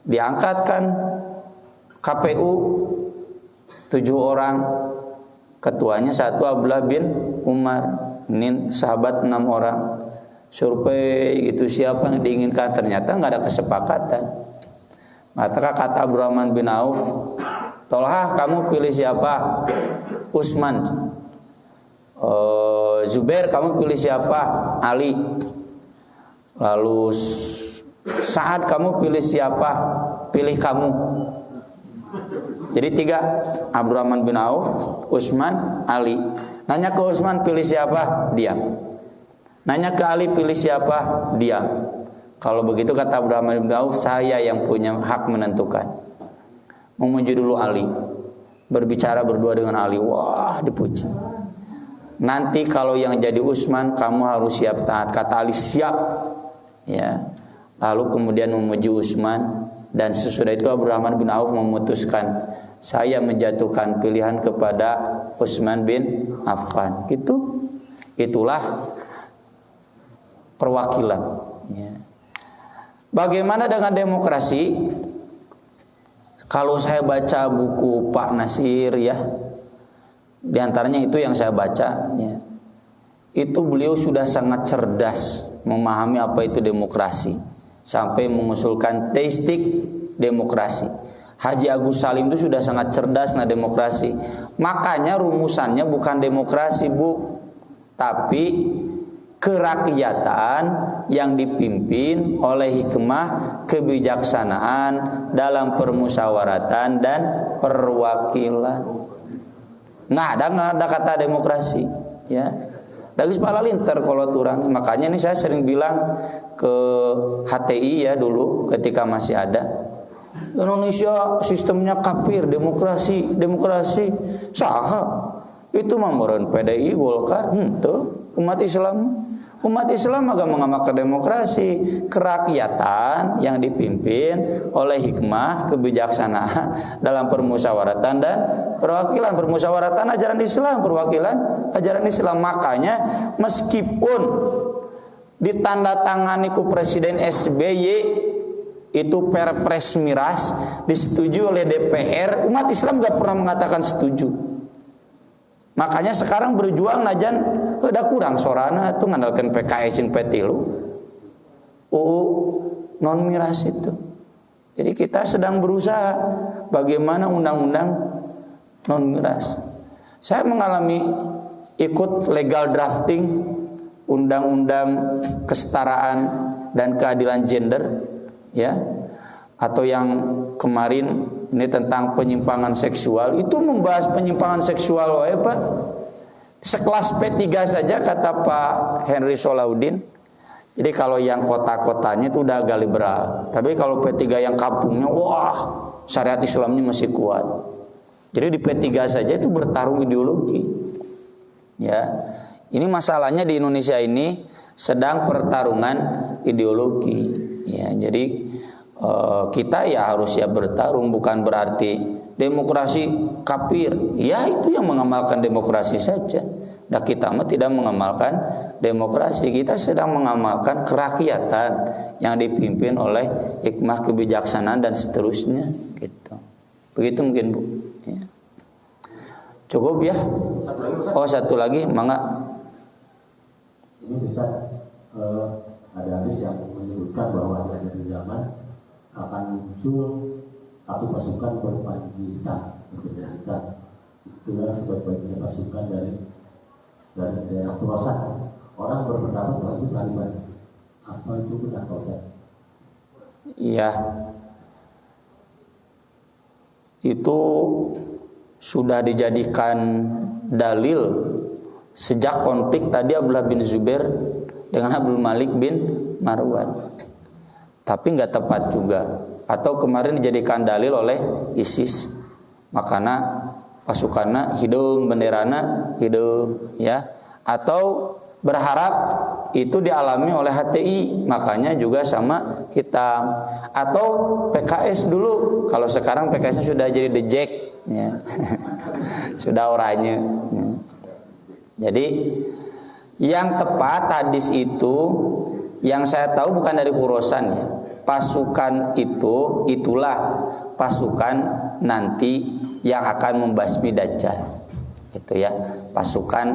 Diangkatkan KPU 7 orang, ketuanya 1 Abdullah bin Umar, ini sahabat 6 orang. Survei itu siapa yang diinginkan, ternyata nggak ada kesepakatan. Maka kata Abdurrahman bin Auf, Tolhah kamu pilih siapa? Utsman. Zubair kamu pilih siapa? Ali. Lalu Sa'ad kamu pilih siapa? Pilih kamu. Jadi 3, Abdurrahman bin Auf, Utsman, Ali. Nanya ke Utsman pilih siapa? Diam. Nanya ke Ali pilih siapa? Diam. Kalau begitu kata Abdurrahman bin Auf, saya yang punya hak menentukan. Memuji dulu Ali, berbicara berdua dengan Ali, wah dipuji. Nanti kalau yang jadi Utsman kamu harus siap taat. Kata Ali siap, ya. Lalu kemudian memuji Utsman, dan sesudah itu Abdurrahman bin Auf memutuskan, saya menjatuhkan pilihan kepada Utsman bin Affan. Itulah perwakilan, ya. Bagaimana dengan demokrasi? Kalau saya baca buku Pak Nasir, ya, di antaranya itu yang saya baca, ya, itu beliau sudah sangat cerdas memahami apa itu demokrasi, sampai mengusulkan teistik demokrasi. Haji Agus Salim itu sudah sangat cerdas demokrasi. Makanya rumusannya bukan demokrasi, Bu, tapi kerakyatan yang dipimpin oleh hikmah kebijaksanaan dalam permusyawaratan dan perwakilan. Nggak ada kata demokrasi, ya. Dagis pala linter kalau turang. Makanya ini saya sering bilang ke HTI ya dulu ketika masih ada. Indonesia sistemnya kafir, demokrasi. Saha? Itu mamuran PDI, Golkar, tuh umat Islam. Umat Islam agak mengamalkan demokrasi, kerakyatan yang dipimpin oleh hikmah, kebijaksanaan dalam permusyawaratan dan perwakilan. Permusyawaratan ajaran Islam, perwakilan ajaran Islam. Makanya meskipun ditandatangani ku Presiden SBY itu Perpres Miras disetujui oleh DPR, umat Islam gak pernah mengatakan setuju. Makanya sekarang berjuang najan udah kurang sorana tuh ngandalkan PKS yang petilu UU non miras itu. Jadi kita sedang berusaha bagaimana undang-undang non miras. Saya mengalami ikut legal drafting undang-undang kesetaraan dan keadilan gender ya, atau yang kemarin ini tentang penyimpangan seksual. Itu membahas penyimpangan seksual Pak. Sekelas P3 saja kata Pak Henry Solahuddin. Jadi kalau yang kota-kotanya itu udah agak liberal. Tapi kalau P3 yang kampungnya, wah, syariat Islamnya masih kuat. Jadi di P3 saja itu bertarung ideologi. Ya. Ini masalahnya di Indonesia ini sedang pertarungan ideologi. Ya, jadi kita ya harus ya bertarung, bukan berarti demokrasi kafir. Ya itu yang mengamalkan demokrasi saja. Nah kita mah tidak mengamalkan demokrasi, kita sedang mengamalkan kerakyatan yang dipimpin oleh hikmah, kebijaksanaan dan seterusnya gitu. Begitu mungkin Bu ya. Cukup ya. Satu lagi mangga. Ini Ustaz, ada hadis yang menyebutkan bahwa di akhir zaman akan muncul satu pasukan berpanji hitam, berbendera hitam. Itulah sebaik-baiknya pasukan dari daerah Khurasan. Orang berpendapat bahwa itu Taliban. Apa itu benar Pak Ustaz? Iya. Itu sudah dijadikan dalil sejak konflik tadi Abdullah bin Zubair dengan Abdul Malik bin Marwan. Tapi nggak tepat juga. Atau kemarin dijadikan dalil oleh ISIS. Makanya pasukannya hidung, benderana hidung, ya. Atau berharap itu dialami oleh HTI, makanya juga sama hitam. Atau PKS dulu, kalau sekarang PKS-nya sudah jadi The Jack, ya. Sudah oranye. Ya. Jadi yang tepat hadis itu yang saya tahu bukan dari Khurasan ya. Pasukan itulah pasukan nanti yang akan membasmi Dajjal. Itu ya, pasukan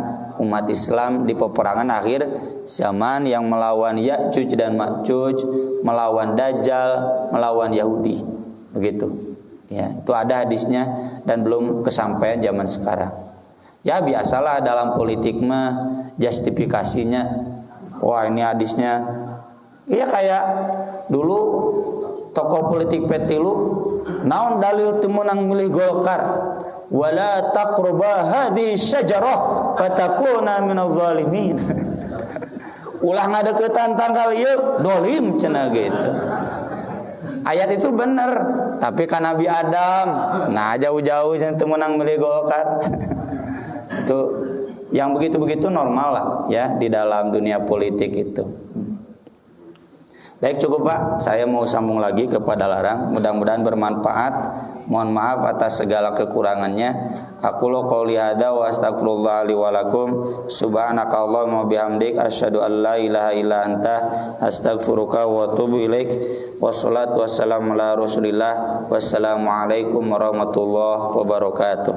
umat Islam di peperangan akhir zaman yang melawan Ya'juj dan Ma'juj, melawan Dajjal, melawan Yahudi. Begitu. Ya, itu ada hadisnya dan belum kesampaian zaman sekarang. Ya biasalah dalam politik mah justifikasinya. Wah ini hadisnya. Iya kayak dulu tokoh politik petilu naon dalil temenang milih Golkar wala taqruba hadhihi syajarah fatakuna minadh zalimin. Ulah ngadeukeutan tanggal ieu dolim cenah gitu. Ayat itu benar, tapi kan Nabi Adam nah jauh-jauh jangan temenang milih Golkar. Itu yang begitu-begitu normal lah ya di dalam dunia politik itu. Baik cukup Pak, saya mau sambung lagi kepada larang. Mudah-mudahan bermanfaat. Mohon maaf atas segala kekurangannya. Aku lo qouli hadza wa astaghfirullah li wa lakum. Subhanakallahumma bihamdik asyhadu an la ilaha illa anta astaghfiruka wa atubu ilaik. Wassalatu wassalamu ala Rasulillah. Wassalamualaikum warahmatullahi wabarakatuh.